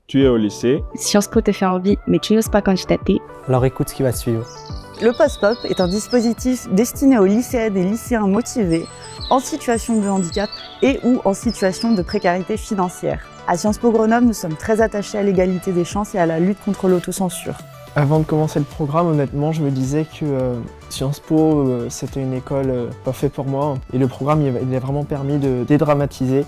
Tu es au lycée. Sciences Po te fait envie, mais tu n'oses pas candidater. Alors écoute ce qui va suivre. Le Post-Pop est un dispositif destiné aux lycéennes et lycéens motivés, en situation de handicap et ou en situation de précarité financière. À Sciences Po Grenoble, nous sommes très attachés à l'égalité des chances et à la lutte contre l'autocensure. Avant de commencer le programme, honnêtement, je me disais que Sciences Po, c'était une école pas faite pour moi. Et le programme, il a vraiment permis de dédramatiser.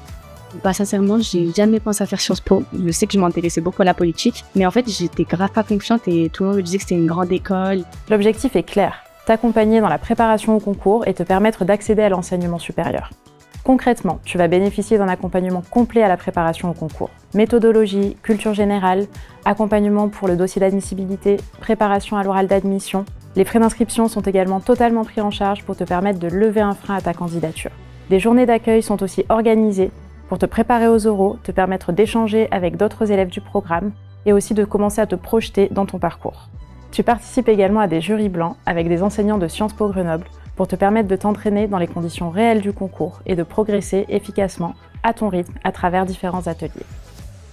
Sincèrement, j'ai jamais pensé à faire Sciences Po. Je sais que je m'intéressais beaucoup à la politique, mais en fait, j'étais grave pas confiante et tout le monde me disait que c'était une grande école. L'objectif est clair, t'accompagner dans la préparation au concours et te permettre d'accéder à l'enseignement supérieur. Concrètement, tu vas bénéficier d'un accompagnement complet à la préparation au concours. Méthodologie, culture générale, accompagnement pour le dossier d'admissibilité, préparation à l'oral d'admission. Les frais d'inscription sont également totalement pris en charge pour te permettre de lever un frein à ta candidature. Des journées d'accueil sont aussi organisées pour te préparer aux oraux, te permettre d'échanger avec d'autres élèves du programme et aussi de commencer à te projeter dans ton parcours. Tu participes également à des jurys blancs avec des enseignants de Sciences Po Grenoble pour te permettre de t'entraîner dans les conditions réelles du concours et de progresser efficacement à ton rythme à travers différents ateliers.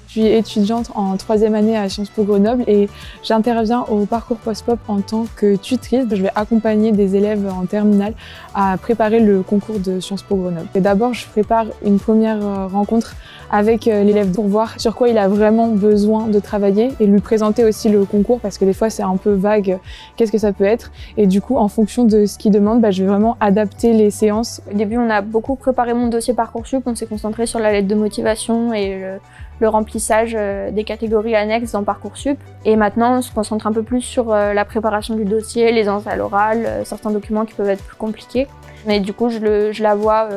Je suis étudiante en 3e année à Sciences Po Grenoble et j'interviens au parcours post-pop en tant que tutrice. Je vais accompagner des élèves en terminale à préparer le concours de Sciences Po Grenoble. Et d'abord, je prépare une première rencontre avec l'élève pour voir sur quoi il a vraiment besoin de travailler et lui présenter aussi le concours parce que des fois c'est un peu vague, qu'est-ce que ça peut être. Et du coup, en fonction de ce qu'il demande, je vais vraiment adapter les séances. Au début, on a beaucoup préparé mon dossier Parcoursup, on s'est concentré sur la lettre de motivation et le remplissage des catégories annexes dans Parcoursup. Et maintenant, on se concentre un peu plus sur la préparation du dossier, les ans à l'oral, certains documents qui peuvent être plus compliqués. Mais du coup, je la vois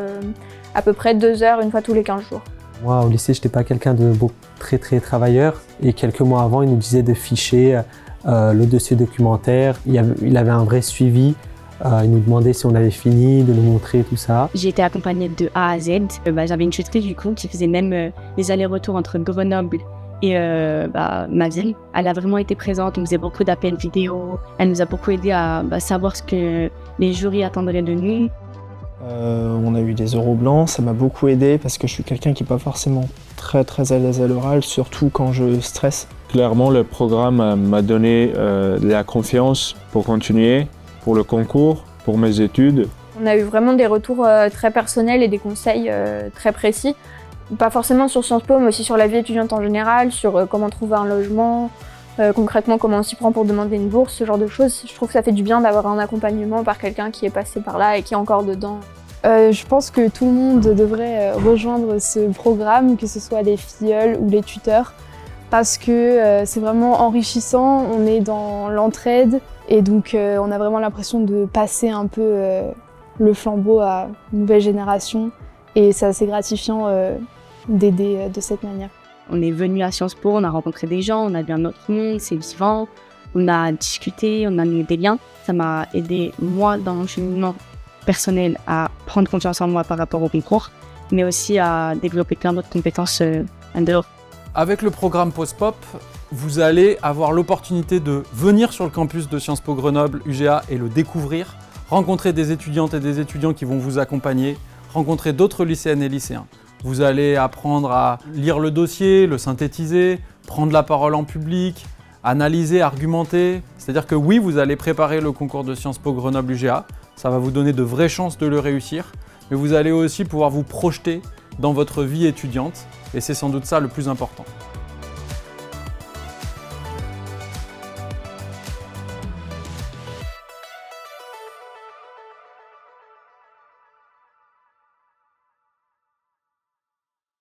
à peu près 2 heures une fois tous les 15 jours. Moi, au lycée, je n'étais pas quelqu'un de très travailleur. Et quelques mois avant, il nous disait de ficher le dossier documentaire. Il avait un vrai suivi. Il nous demandait si on avait fini, de nous montrer tout ça. J'ai été accompagnée de A à Z. J'avais une tutrice du coup qui faisait même les allers-retours entre Grenoble et ma ville. Elle a vraiment été présente, on faisait beaucoup d'appels vidéo. Elle nous a beaucoup aidé à savoir ce que les jurys attendraient de nous. On a eu des oraux blancs, ça m'a beaucoup aidé parce que je suis quelqu'un qui n'est pas forcément très à l'aise à l'oral, surtout quand je stresse. Clairement, le programme m'a donné la confiance pour continuer, pour le concours, pour mes études. On a eu vraiment des retours très personnels et des conseils très précis. Pas forcément sur Sciences Po, mais aussi sur la vie étudiante en général, sur comment trouver un logement, concrètement comment on s'y prend pour demander une bourse, ce genre de choses. Je trouve que ça fait du bien d'avoir un accompagnement par quelqu'un qui est passé par là et qui est encore dedans. Je pense que tout le monde devrait rejoindre ce programme, que ce soit les filleuls ou les tuteurs, parce que c'est vraiment enrichissant, on est dans l'entraide et donc on a vraiment l'impression de passer un peu le flambeau à une nouvelle génération et c'est assez gratifiant d'aider de cette manière. On est venu à Sciences Po, on a rencontré des gens, on a vu un autre monde, c'est vivant, on a discuté, on a mis des liens. Ça m'a aidé, moi, dans mon cheminement personnel, à prendre confiance en moi par rapport au concours, mais aussi à développer plein d'autres compétences en dehors. Avec le programme Post-Pop, vous allez avoir l'opportunité de venir sur le campus de Sciences Po Grenoble, UGA, et le découvrir, rencontrer des étudiantes et des étudiants qui vont vous accompagner, rencontrer d'autres lycéennes et lycéens. Vous allez apprendre à lire le dossier, le synthétiser, prendre la parole en public, analyser, argumenter. C'est-à-dire que oui, vous allez préparer le concours de Sciences Po Grenoble UGA, ça va vous donner de vraies chances de le réussir, mais vous allez aussi pouvoir vous projeter dans votre vie étudiante, et c'est sans doute ça le plus important.